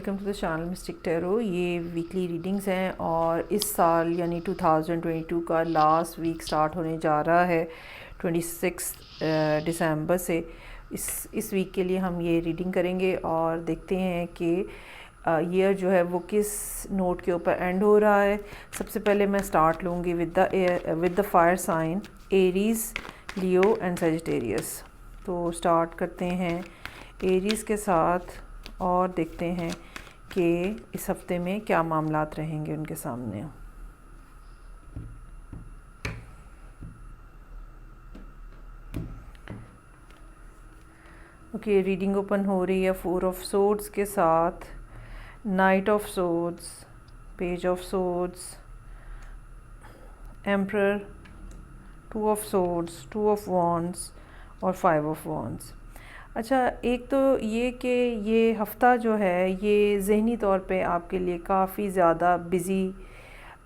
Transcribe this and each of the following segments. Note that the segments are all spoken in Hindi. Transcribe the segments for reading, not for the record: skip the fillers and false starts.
Welcome to the channel Mystic Tarot. ये वीकली रीडिंग्स हैं और इस साल यानी 2022 का लास्ट वीक स्टार्ट होने जा रहा है 26 दिसंबर से। इस वीक के लिए हम ये रीडिंग करेंगे और देखते हैं कि ईयर जो है वो किस नोट के ऊपर एंड हो रहा है। सबसे पहले मैं स्टार्ट लूँगी with the fire sign Aries, Leo and Sagittarius. तो स्टार्ट करते हैं एरीज़ के साथ और देखते हैं कि इस हफ्ते में क्या मामलात रहेंगे उनके सामने। ओके, रीडिंग ओपन हो रही है 4 ऑफ सोर्ड्स के साथ, night of swords, page of swords, emperor, 2 of swords, 2 of wands और 5 ऑफ वॉन्ड्स। अच्छा, एक तो ये कि ये हफ़्ता जो है ये ज़हनी तौर पे आपके लिए काफ़ी ज़्यादा बिज़ी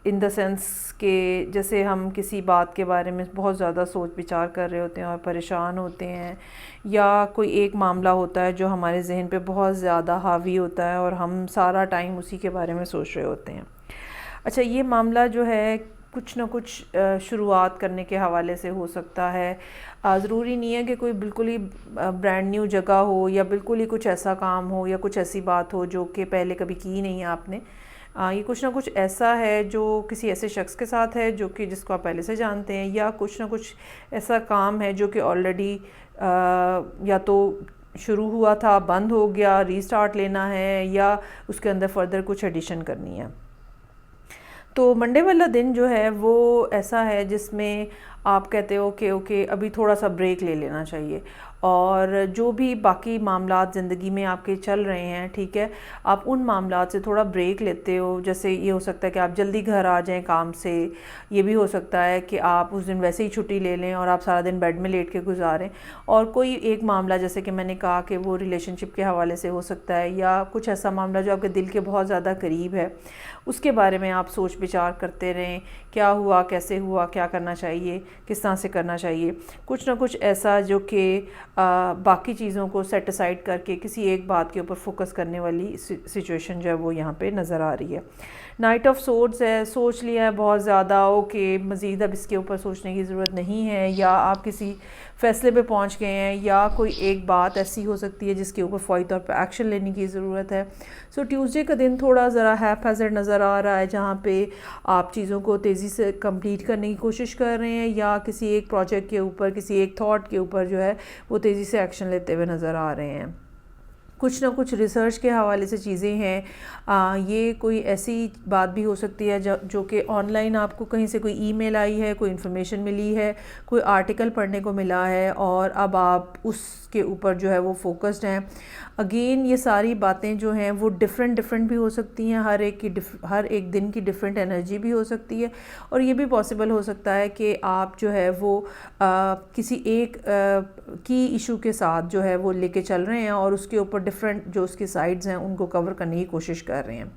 इन द सेंस कि जैसे हम किसी बात के बारे में बहुत ज़्यादा सोच विचार कर रहे होते हैं और परेशान होते हैं, या कोई एक मामला होता है जो हमारे जहन पे बहुत ज़्यादा हावी होता है और हम सारा टाइम उसी के बारे में सोच रहे होते हैं। अच्छा, ये मामला जो है कुछ ना कुछ शुरुआत करने के हवाले से हो सकता है। ज़रूरी नहीं है कि कोई बिल्कुल ही ब्रांड न्यू जगह हो या बिल्कुल ही कुछ ऐसा काम हो या कुछ ऐसी बात हो जो कि पहले कभी की नहीं है आपने। ये कुछ ना कुछ ऐसा है जो किसी ऐसे शख्स के साथ है जो कि जिसको आप पहले से जानते हैं, या कुछ ना कुछ ऐसा काम है जो कि ऑलरेडी या तो शुरू हुआ था, बंद हो गया, रीस्टार्ट लेना है, या उसके अंदर फर्दर कुछ एडिशन करनी है। तो मंडे वाला दिन जो है वो ऐसा है जिसमें आप कहते हो कि ओके अभी थोड़ा सा ब्रेक ले लेना चाहिए, और जो भी बाकी मामलात ज़िंदगी में आपके चल रहे हैं, ठीक है, आप उन मामलात से थोड़ा ब्रेक लेते हो। जैसे ये हो सकता है कि आप जल्दी घर आ जाएं काम से, ये भी हो सकता है कि आप उस दिन वैसे ही छुट्टी ले लें और आप सारा दिन बेड में लेट के गुजारें, और कोई एक मामला जैसे कि मैंने कहा कि वो रिलेशनशिप के हवाले से हो सकता है, या कुछ ऐसा मामला जो आपके दिल के बहुत ज़्यादा करीब है, उसके बारे में आप सोच विचार करते रहें, क्या हुआ, कैसे हुआ, क्या करना चाहिए, किस तरह से करना चाहिए। कुछ ना कुछ ऐसा जो कि बाकी चीज़ों को सेट असाइड करके किसी एक बात के ऊपर फोकस करने वाली सिचुएशन जो है वो यहाँ पे नज़र आ रही है। नाइट ऑफ सोर्ड्स है, सोच लिया है बहुत ज़्यादा, ओके मज़ीद अब इसके ऊपर सोचने की ज़रूरत नहीं है, या आप किसी फ़ैसले पे पहुँच गए हैं, या कोई एक बात ऐसी हो सकती है जिसके ऊपर फ़ौरी तौर पे एक्शन लेने की ज़रूरत है। सो ट्यूसडे का दिन थोड़ा ज़रा हैफ़-हैज़र्ड नज़र आ रहा है, जहाँ पे आप चीज़ों को तेज़ी से कंप्लीट करने की कोशिश कर रहे हैं, या किसी एक प्रोजेक्ट के ऊपर, किसी एक थॉट के ऊपर जो है वो तेज़ी से एक्शन लेते हुए नज़र आ रहे हैं। कुछ ना कुछ रिसर्च के हवाले से चीज़ें हैं। ये कोई ऐसी बात भी हो सकती है जो कि ऑनलाइन आपको कहीं से कोई ईमेल आई है, कोई इन्फॉर्मेशन मिली है, कोई आर्टिकल पढ़ने को मिला है, और अब आप उसके ऊपर जो है वो फोकस्ड हैं। अगेन ये सारी बातें जो हैं वो डिफरेंट भी हो सकती हैं, हर एक दिन की डिफरेंट एनर्जी भी हो सकती है, और ये भी पॉसिबल हो सकता है कि आप जो है वो किसी एक की इशू के साथ जो है वो लेके चल रहे हैं और उसके ऊपर डिफरेंट जो उसकी साइड्स हैं उनको कवर करने की कोशिश कर रहे हैं।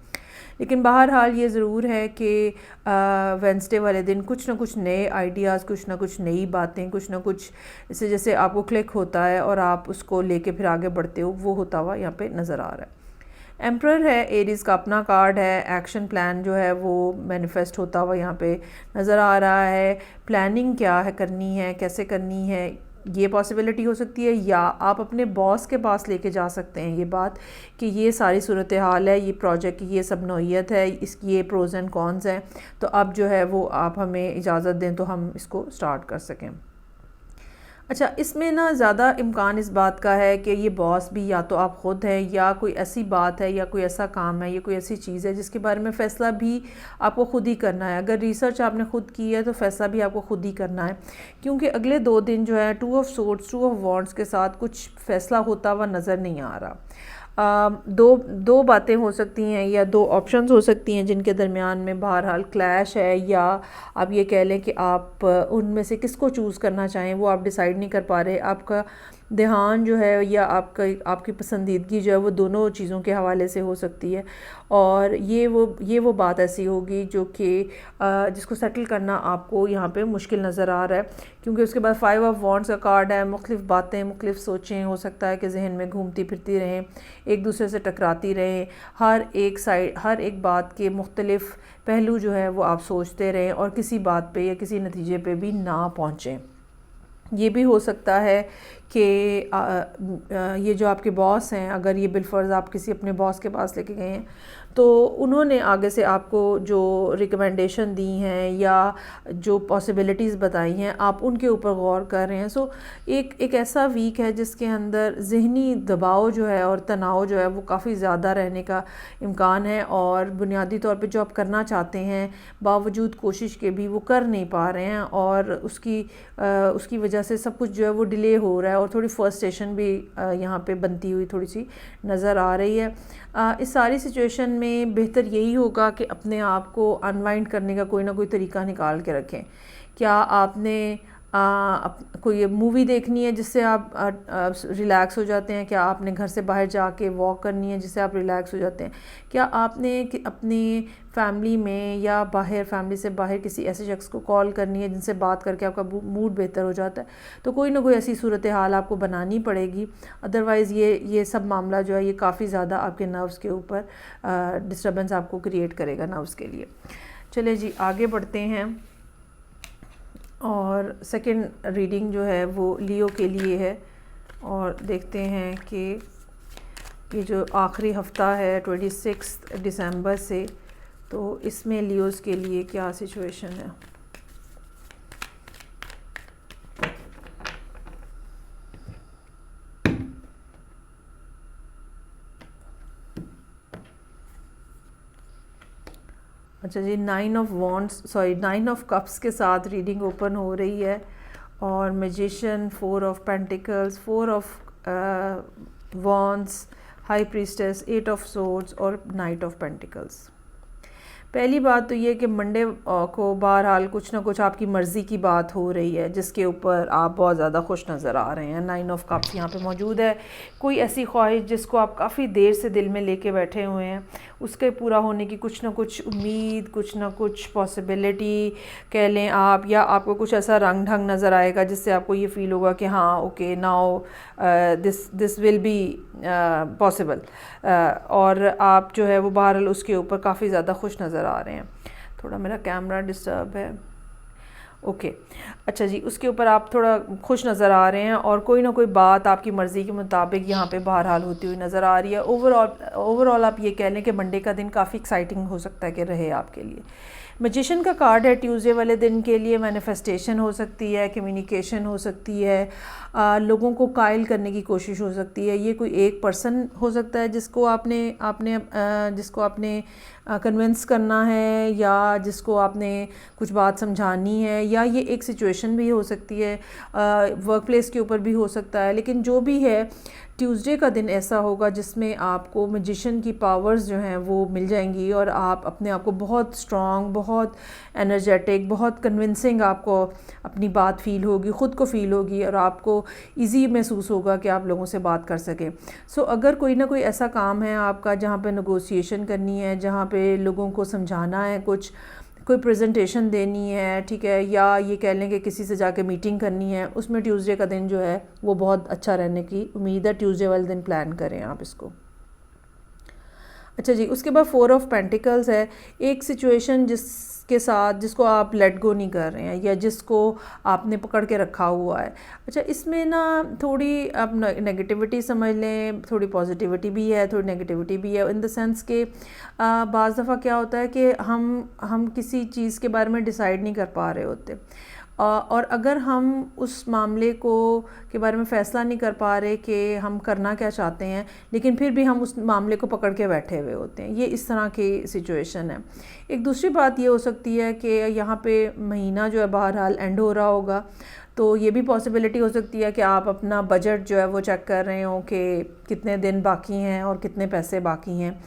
लेकिन बहरहाल ये ज़रूर है कि वेडनेसडे वाले दिन कुछ ना कुछ नए आइडियाज़, कुछ ना कुछ नई बातें, कुछ ना कुछ इससे जैसे आपको क्लिक होता है और आप उसको लेके फिर आगे बढ़ते हो, वो होता हुआ यहाँ पे नज़र आ रहा है। एम्परर है, एरीज़ का अपना कार्ड है, एक्शन प्लान जो है वो मैनिफेस्ट होता हुआ यहाँ पे नज़र आ रहा है। प्लानिंग क्या है करनी है, कैसे करनी है, ये पॉसिबिलिटी हो सकती है, या आप अपने बॉस के पास लेके जा सकते हैं ये बात कि ये सारी सूरत हाल है, ये प्रोजेक्ट की ये सब नौइयत है, इसकी ये प्रोज एंड कॉन्स हैं, तो अब जो है वो आप हमें इजाज़त दें तो हम इसको स्टार्ट कर सकें। अच्छा, इसमें ना ज़्यादा इम्कान इस बात का है कि ये बॉस भी या तो आप ख़ुद हैं, या कोई ऐसी बात है, या कोई ऐसा काम है, या कोई ऐसी चीज़ है जिसके बारे में फ़ैसला भी आपको ख़ुद ही करना है। अगर रिसर्च आपने ख़ुद की है तो फ़ैसला भी आपको ख़ुद ही करना है, क्योंकि अगले 2 दिन जो है 2 ऑफ सोर्ड्स, 2 ऑफ वॉन्ड्स के साथ कुछ फ़ैसला होता हुआ नज़र नहीं आ रहा। दो बातें हो सकती हैं या 2 ऑप्शंस हो सकती हैं जिनके दरमियान में बहरहाल क्लैश है, या आप ये कह लें कि आप उनमें से किसको चूज़ करना चाहें वो आप डिसाइड नहीं कर पा रहे। आपका ध्यान जो है या आपकी पसंदीदगी जो है वो दोनों चीज़ों के हवाले से हो सकती है। और ये वो बात ऐसी होगी जो कि जिसको सेटल करना आपको यहाँ पे मुश्किल नज़र आ रहा है, क्योंकि उसके बाद 5 ऑफ वॉन्ड्स का कार्ड है। मुख्तलिफ़ बातें, मुख्तलिफ़ सोचें हो सकता है कि जहन में घूमती फिरती रहें, एक दूसरे से टकराती रहें, हर एक बात के मुख्तलिफ़ पहलू जो है वो आप सोचते रहें और किसी बात पे या किसी नतीजे पे भी ना पहुँचें। ये भी हो सकता है कि ये जो आपके बॉस हैं, अगर ये बिलफर्ज आप किसी अपने बॉस के पास लेके गए हैं तो उन्होंने आगे से आपको जो रिकमेंडेशन दी हैं या जो पॉसिबिलिटीज़ बताई हैं आप उनके ऊपर गौर कर रहे हैं। सो एक ऐसा वीक है जिसके अंदर ज़हनी दबाव जो है और तनाव जो है वो काफ़ी ज़्यादा रहने का इम्कान है, और बुनियादी तौर पे जो आप करना चाहते हैं बावजूद कोशिश के भी वो कर नहीं पा रहे हैं, और उसकी वजह से सब कुछ जो है वो डिले हो रहा है और थोड़ी फ्रस्ट्रेशन भी यहाँ पे बनती हुई थोड़ी सी नज़र आ रही है। इस सारी सिचुएशन में बेहतर यही होगा कि अपने आप को अनवाइंड करने का कोई ना कोई तरीका निकाल के रखें। क्या आपने कोई मूवी देखनी है जिससे आप रिलैक्स हो जाते हैं? क्या आपने घर से बाहर जाके वॉक करनी है जिससे आप रिलैक्स हो जाते हैं? क्या आपने अपनी फैमिली में या फैमिली से बाहर किसी ऐसे शख्स को कॉल करनी है जिनसे बात करके आपका मूड बेहतर हो जाता है? तो कोई ना कोई ऐसी सूरत हाल आपको बनानी पड़ेगी, अदरवाइज़ ये सब मामला जो है ये काफ़ी ज़्यादा आपके नर्व्स के ऊपर डिस्टर्बेंस आपको क्रिएट करेगा नर्व्स के लिए। चलिए जी, आगे बढ़ते हैं, और सेकंड रीडिंग जो है वो लियो के लिए है, और देखते हैं कि ये जो आखिरी हफ्ता है 26 दिसंबर से, तो इसमें लियोज़ के लिए क्या सिचुएशन है। अच्छा जी, 9 ऑफ कप्स के साथ रीडिंग ओपन हो रही है, और magician, 4 of pentacles, 4 of wands, high priestess, 8 of swords और नाइट ऑफ पेंटिकल्स। पहली बात तो ये कि मंडे को बहरहाल कुछ ना कुछ आपकी मर्ज़ी की बात हो रही है जिसके ऊपर आप बहुत ज़्यादा खुश नज़र आ रहे हैं। 9 ऑफ कप्स यहाँ पे मौजूद है। कोई ऐसी ख्वाहिश जिसको आप काफ़ी देर से दिल में लेके बैठे हुए हैं, उसके पूरा होने की कुछ ना कुछ उम्मीद, कुछ ना कुछ पॉसिबिलिटी कह लें आप, या आपको कुछ ऐसा रंग ढंग नज़र आएगा जिससे आपको ये फ़ील होगा कि हाँ okay now this will be possible, और आप जो है वो बहरहाल उसके ऊपर काफ़ी ज़्यादा खुश नज़र आ रहे हैं। थोड़ा मेरा कैमरा डिस्टर्ब है, ओके अच्छा जी, उसके ऊपर आप थोड़ा खुश नज़र आ रहे हैं और कोई ना कोई बात आपकी मर्ज़ी के मुताबिक यहाँ पे बहरहाल होती हुई नज़र आ रही है। ओवरऑल आप ये कह लें कि मंडे का दिन काफ़ी एक्साइटिंग हो सकता है कि रहे आपके लिए। मैजिशियन का कार्ड है ट्यूसडे वाले दिन के लिए। मैनिफेस्टेशन हो सकती है, कम्युनिकेशन हो सकती है, लोगों को कायल करने की कोशिश हो सकती है। ये कोई एक पर्सन हो सकता है जिसको आपने कन्विंस करना है, या जिसको आपने कुछ बात समझानी है, या ये एक सिचुएशन भी हो सकती है, वर्क प्लेस के ऊपर भी हो सकता है। लेकिन जो भी है, ट्यूसडे का दिन ऐसा होगा जिसमें आपको मैजिशियन की पावर्स जो हैं वो मिल जाएंगी, और आप अपने आप को बहुत स्ट्रॉन्ग, बहुत एनर्जेटिक, बहुत कन्विंसिंग आपको अपनी बात फ़ील होगी, ख़ुद को फ़ील होगी, और आपको इजी महसूस होगा कि आप लोगों से बात कर सकें। सो अगर कोई ना कोई ऐसा काम है आपका जहाँ पे नेगोशिएशन करनी है, जहाँ पे लोगों को समझाना है, कोई प्रेजेंटेशन देनी है, ठीक है, या ये कह लें कि किसी से जाके मीटिंग करनी है, उसमें ट्यूसडे का दिन जो है वो बहुत अच्छा रहने की उम्मीद है। ट्यूसडे वाले दिन प्लान करें आप इसको। अच्छा जी, उसके बाद 4 ऑफ पेंटिकल्स है। एक सिचुएशन जिसको आप लेट गो नहीं कर रहे हैं, या जिसको आपने पकड़ के रखा हुआ है। अच्छा, इसमें ना थोड़ी आप नेगेटिविटी समझ लें, थोड़ी पॉजिटिविटी भी है, थोड़ी नेगेटिविटी भी है, इन द सेंस के बाज़ दफ़ा क्या होता है कि हम किसी चीज़ के बारे में डिसाइड नहीं कर पा रहे होते, और अगर हम उस मामले के बारे में फ़ैसला नहीं कर पा रहे कि हम करना क्या चाहते हैं, लेकिन फिर भी हम उस मामले को पकड़ के बैठे हुए होते हैं। ये इस तरह की सिचुएशन है। एक दूसरी बात ये हो सकती है कि यहाँ पे महीना जो है बहरहाल एंड हो रहा होगा, तो ये भी पॉसिबिलिटी हो सकती है कि आप अपना बजट जो है वो चेक कर रहे हो कि कितने दिन बाकी हैं और कितने पैसे बाकी हैं।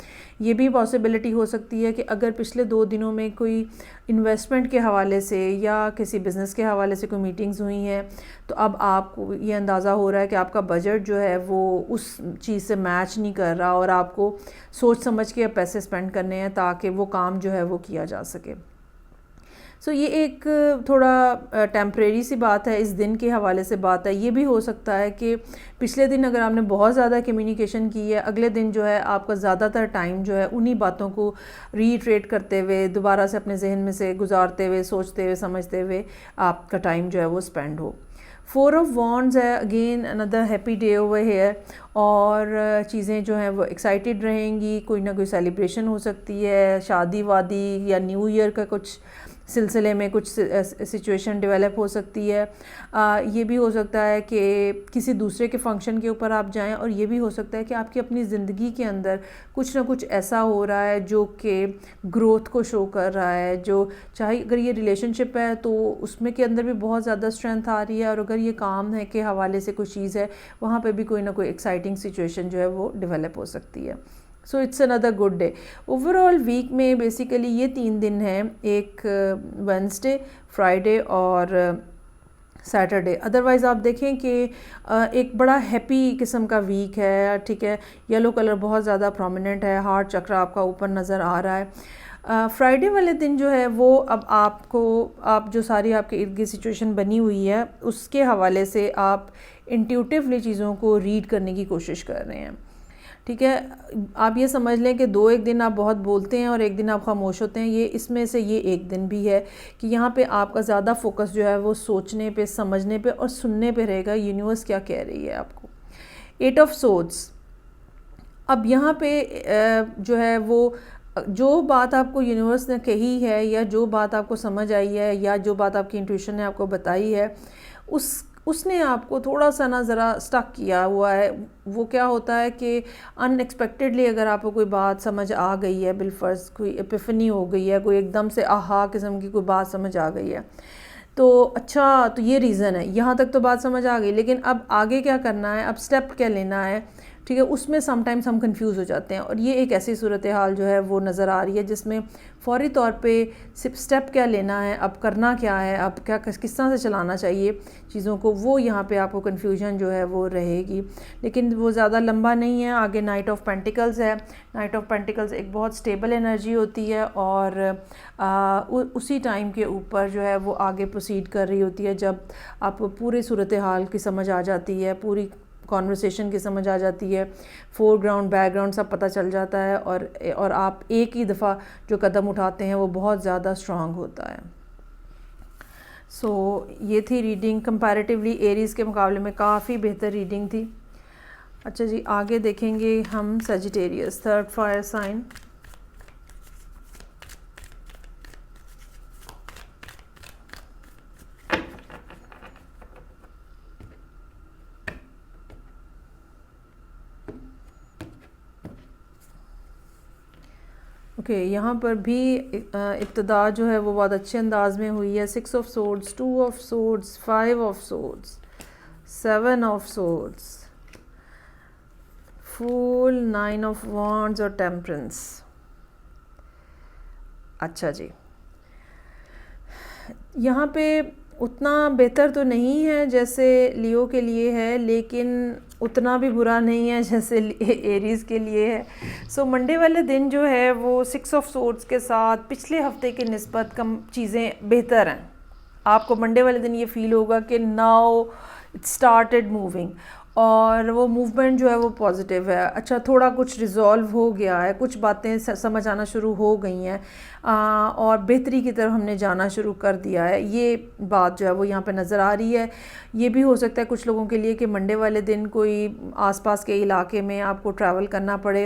ये भी पॉसिबिलिटी हो सकती है कि अगर पिछले 2 दिनों में कोई इन्वेस्टमेंट के हवाले से या किसी बिज़नेस के हवाले से कोई मीटिंग्स हुई हैं, तो अब आपको ये अंदाज़ा हो रहा है कि आपका बजट जो है वो उस चीज़ से मैच नहीं कर रहा और आपको सोच समझ के पैसे स्पेंड करने हैं ताकि वो काम जो है वो किया जा सके। सो ये एक थोड़ा टेम्परेरी सी बात है, इस दिन के हवाले से बात है। ये भी हो सकता है कि पिछले दिन अगर आपने बहुत ज़्यादा कम्युनिकेशन की है, अगले दिन जो है आपका ज़्यादातर टाइम जो है उन्हीं बातों को रीट्रेट करते हुए, दोबारा से अपने जहन में से गुजारते हुए, सोचते हुए, समझते हुए आपका टाइम जो है वो स्पेंड हो। 4 ऑफ वॉन्ड्स है, again another happy day over here, और चीज़ें जो हैं वो एक्साइटेड रहेंगी। कोई ना कोई सेलिब्रेशन हो सकती है, शादी वादी या न्यू ईयर का कुछ सिलसिले में कुछ सिचुएशन डेवलप हो सकती है। ये भी हो सकता है कि किसी दूसरे के फंक्शन के ऊपर आप जाएं, और ये भी हो सकता है कि आपकी अपनी ज़िंदगी के अंदर कुछ ना कुछ ऐसा हो रहा है जो कि ग्रोथ को शो कर रहा है। जो चाहे अगर ये रिलेशनशिप है तो उसमें के अंदर भी बहुत ज़्यादा स्ट्रेंथ आ रही है, और अगर ये काम है के हवाले से कुछ चीज़ है, वहाँ पे भी कोई ना कोई एक्साइटिंग सिचुएशन जो है वो डेवलप हो सकती है। So it's another good day. Overall week में बेसिकली ये 3 दिन हैं, एक वेडनेसडे, फ्राइडे और सैटरडे। अदरवाइज़ आप देखें कि एक बड़ा हैप्पी किस्म का वीक है, ठीक है। येलो कलर बहुत ज़्यादा प्रोमिनेंट है, हार्ट चक्र आपका ऊपर नज़र आ रहा है। फ्राइडे वाले दिन जो है वो अब आप जो सारी आपके इर्द गिर्द सिचुएशन बनी हुई है उसके हवाले से आप इंट्यूटिवली चीज़ों को रीड करने की कोशिश कर रहे हैं, ठीक है। आप ये समझ लें कि 1 दिन आप बहुत बोलते हैं और एक दिन आप खामोश होते हैं। ये इसमें से ये एक दिन भी है कि यहाँ पे आपका ज़्यादा फोकस जो है वो सोचने पे, समझने पे और सुनने पे रहेगा, यूनिवर्स क्या कह रही है आपको। 8 ऑफ सोर्ड्स, अब यहाँ पे जो है वो जो बात आपको यूनिवर्स ने कही है या जो बात आपको समझ आई है या जो बात आपकी इंट्यूशन ने आपको बताई है, उसने आपको थोड़ा सा ना ज़रा स्टक किया हुआ है। वो क्या होता है कि अनएक्सपेक्टेडली अगर आपको कोई बात समझ आ गई है, बिलफर्ज कोई एपिफनी हो गई है, कोई एकदम से आहा किस्म की कोई बात समझ आ गई है, तो अच्छा तो ये रीज़न है, यहाँ तक तो बात समझ आ गई, लेकिन अब आगे क्या करना है, अब स्टेप क्या लेना है, ठीक है। उसमें समटाइम्स हम कंफ्यूज हो जाते हैं, और ये एक ऐसी सूरत हाल जो है वो नज़र आ रही है जिसमें फ़ौरी तौर पे स्टेप क्या लेना है, अब करना क्या है, अब क्या किस तरह से चलाना चाहिए चीज़ों को, वो यहाँ पे आपको कन्फ्यूजन जो है वो रहेगी। लेकिन वो ज़्यादा लंबा नहीं है। आगे नाइट ऑफ पेंटिकल्स है। नाइट ऑफ पेंटिकल्स एक बहुत स्टेबल एनर्जी होती है, और उसी टाइम के ऊपर जो है वो आगे प्रोसीड कर रही होती है जब आप पूरी सूरत हाल की समझ आ जाती है, पूरी कॉन्वर्सेशन की समझ आ जाती है, फोरग्राउंड बैकग्राउंड सब पता चल जाता है, और आप एक ही दफ़ा जो कदम उठाते हैं वो बहुत ज़्यादा स्ट्रॉन्ग होता है। सो ये थी रीडिंग, कंपैरेटिवली एरीज़ के मुकाबले में काफ़ी बेहतर रीडिंग थी। अच्छा जी, आगे देखेंगे हम Sagittarius, 3rd fire sign. Okay, यहाँ पर भी इब्तदा जो है वो बहुत अच्छे अंदाज में हुई है। 6 of swords, 2 of swords, 5 of swords, 7 of swords, fool, 9 of wands और टेम्परेंस। अच्छा जी, यहाँ पे उतना बेहतर तो नहीं है जैसे लियो के लिए है, लेकिन उतना भी बुरा नहीं है जैसे एरीज़ के लिए है। सो मंडे वाले दिन जो है वो 6 ऑफ सोर्ड्स के साथ पिछले हफ्ते की निस्बत कम चीज़ें बेहतर हैं। आपको मंडे वाले दिन ये फील होगा कि नाउ इट स्टार्टेड मूविंग, और वो मूवमेंट जो है वो पॉजिटिव है। अच्छा, थोड़ा कुछ रिजॉल्व हो गया है, कुछ बातें समझ आना शुरू हो गई हैं, और बेहतरी की तरफ हमने जाना शुरू कर दिया है। ये बात जो है वो यहाँ पे नज़र आ रही है। ये भी हो सकता है कुछ लोगों के लिए कि मंडे वाले दिन कोई आसपास के इलाके में आपको ट्रैवल करना पड़े।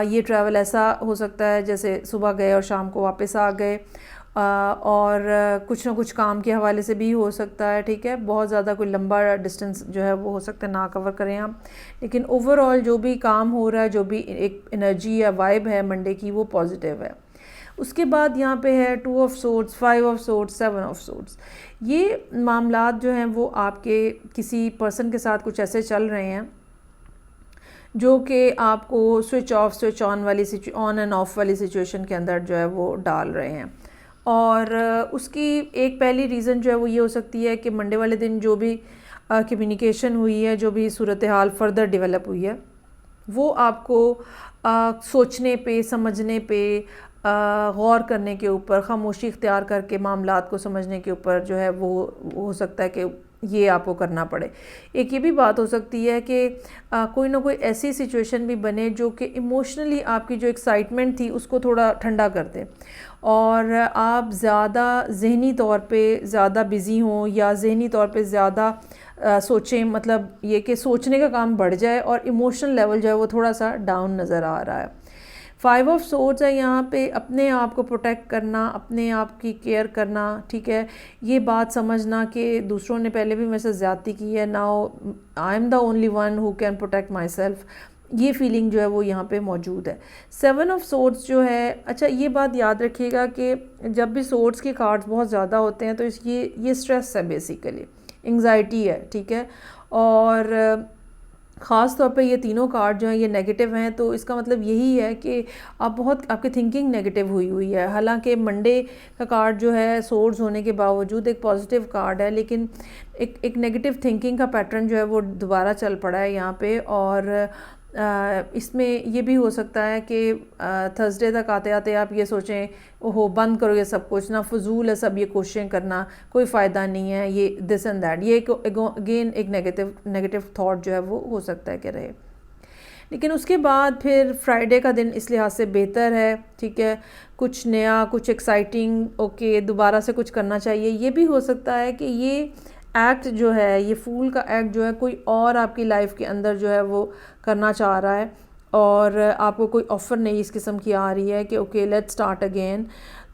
ये ट्रैवल ऐसा हो सकता है जैसे सुबह गए और शाम को वापस आ गए, और कुछ ना कुछ काम के हवाले से भी हो सकता है, ठीक है। बहुत ज़्यादा कोई लंबा डिस्टेंस जो है वो हो सकता है ना कवर करें हम, लेकिन ओवरऑल जो भी काम हो रहा है, जो भी एक एनर्जी या वाइब है मंडे की, वो पॉजिटिव है। उसके बाद यहाँ पे है 2 of swords, 5 of swords, 7 of swords. ये मामलात जो हैं वो आपके किसी पर्सन के साथ कुछ ऐसे चल रहे हैं जो कि आपको स्विच ऑफ स्विच ऑन वाली ऑन एंड ऑफ वाली सिचुएशन के अंदर जो है वो डाल रहे हैं। और उसकी एक पहली रीज़न जो है वो ये हो सकती है कि मंडे वाले दिन जो भी कम्युनिकेशन हुई है, जो भी सूरत हाल फर्दर डेवलप हुई है, वो आपको सोचने पे, समझने पे, गौर करने के ऊपर, खामोशी इख्तियार करके मामलात को समझने के ऊपर जो है वो हो सकता है कि ये आपको करना पड़े। एक ये भी बात हो सकती है कि कोई ना कोई ऐसी सिचुएशन भी बने जो कि इमोशनली आपकी जो एक्साइटमेंट थी उसको थोड़ा ठंडा कर दे और आप ज़्यादा ज़हनी तौर पे ज़्यादा बिज़ी हों या ज़हनी तौर पे ज़्यादा सोचें, मतलब ये कि सोचने का काम बढ़ जाए और इमोशनल लेवल जो है वो थोड़ा सा डाउन नज़र आ रहा है। 5 ऑफ सोर्ड्स है यहाँ पे अपने आप को प्रोटेक्ट करना, अपने आप की केयर करना, ठीक है। ये बात समझना कि दूसरों ने पहले भी मेरे से ज़्यादती की है, now I am the only one who can protect my self, ये फीलिंग जो है वो यहाँ पे मौजूद है। 7 ऑफ सोर्ड्स जो है, अच्छा ये बात याद रखिएगा कि जब भी सोर्ड्स के कार्ड्स बहुत ज़्यादा होते हैं तो ये स्ट्रेस है, बेसिकली एंग्जाइटी है, ठीक है। और ख़ास तौर पे ये तीनों कार्ड जो हैं ये नेगेटिव हैं, तो इसका मतलब यही है कि आपकी थिंकिंग नेगेटिव हुई है। हालांकि मंडे का कार्ड जो है सोर्ड्स होने के बावजूद एक पॉजिटिव कार्ड है, लेकिन एक नेगेटिव थिंकिंग का पैटर्न जो है वो दोबारा चल पड़ा है यहाँ पे। और इसमें ये भी हो सकता है कि थर्सडे तक आते आते आप ये सोचें, ओहो बंद करो ये सब कुछ, ना फजूल है सब ये कोशिशें करना, कोई फ़ायदा नहीं है, ये दिस एंड दैट, ये अगेन एक नेगेटिव थॉट जो है वो हो सकता है कि रहे। लेकिन उसके बाद फिर फ्राइडे का दिन इस लिहाज से बेहतर है, ठीक है। कुछ नया, कुछ एक्साइटिंग, ओके दोबारा से कुछ करना चाहिए। ये भी हो सकता है कि ये एक्ट जो है, ये फूल का एक्ट जो है, कोई और आपकी लाइफ के अंदर जो है वो करना चाह रहा है और आपको कोई ऑफ़र नहीं इस किस्म की आ रही है कि ओके लेट्स स्टार्ट अगेन।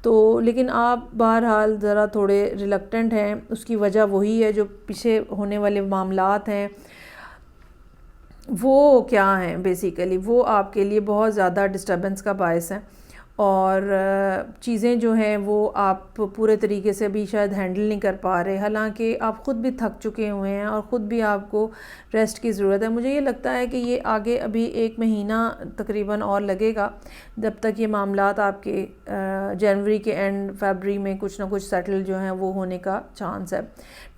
तो लेकिन आप बहरहाल ज़रा थोड़े रिलक्टेंट हैं, उसकी वजह वही है जो पीछे होने वाले मामलात हैं वो क्या हैं, बेसिकली वो आपके लिए बहुत ज़्यादा डिस्टर्बेंस का बायस है और चीज़ें जो हैं वो आप पूरे तरीके से भी शायद हैंडल नहीं कर पा रहे, हालांकि आप ख़ुद भी थक चुके हुए हैं और ख़ुद भी आपको रेस्ट की ज़रूरत है। मुझे ये लगता है कि ये आगे अभी 1 महीना तकरीबन और लगेगा जब तक ये मामलात आपके जनवरी के एंड फरवरी में कुछ ना कुछ सेटल जो हैं वो होने का चांस है।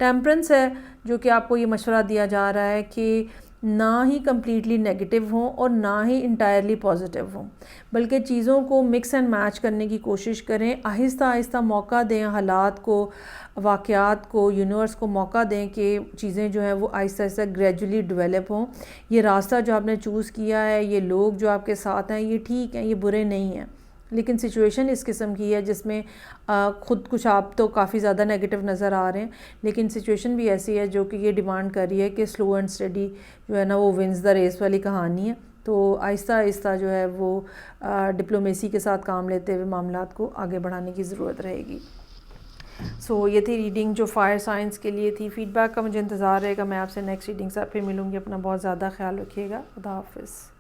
टेम्परेंस है जो कि आपको ये मशवरा दिया जा रहा है कि ना ही कम्प्लीटली नेगेटिव हों और ना ही इंटायरली पॉजिटिव हों, बल्कि चीज़ों को मिक्स एंड मैच करने की कोशिश करें। आहिस्ता आहिस्ता मौका दें हालात को, वाक़यात को, यूनिवर्स को मौका दें कि चीज़ें जो हैं वो आहिस्ता आहिस्ता ग्रेजुअली डेवलप हों। ये रास्ता जो आपने चूज़ किया है, ये लोग जो आपके साथ हैं, ये ठीक हैं, ये बुरे नहीं हैं, लेकिन सिचुएशन इस किस्म की है जिसमें ख़ुद कुछ आप तो काफ़ी ज़्यादा नेगेटिव नज़र आ रहे हैं, लेकिन सिचुएशन भी ऐसी है जो कि ये डिमांड कर रही है कि स्लो एंड स्टडी जो है ना वो विंस द रेस वाली कहानी है। तो आहिस्ता आहिस्ता जो है वो डिप्लोमेसी के साथ काम लेते हुए मामलात को आगे बढ़ाने की ज़रूरत रहेगी। सो ये थी रीडिंग जो फायर साइंस के लिए थी। फ़ीडबैक का मुझे इंतज़ार रहेगा। मैं आपसे नेक्स्ट रीडिंग से फिर मिलूँगी। अपना बहुत ज़्यादा ख्याल रखिएगा। खुदा हाफ़िज़।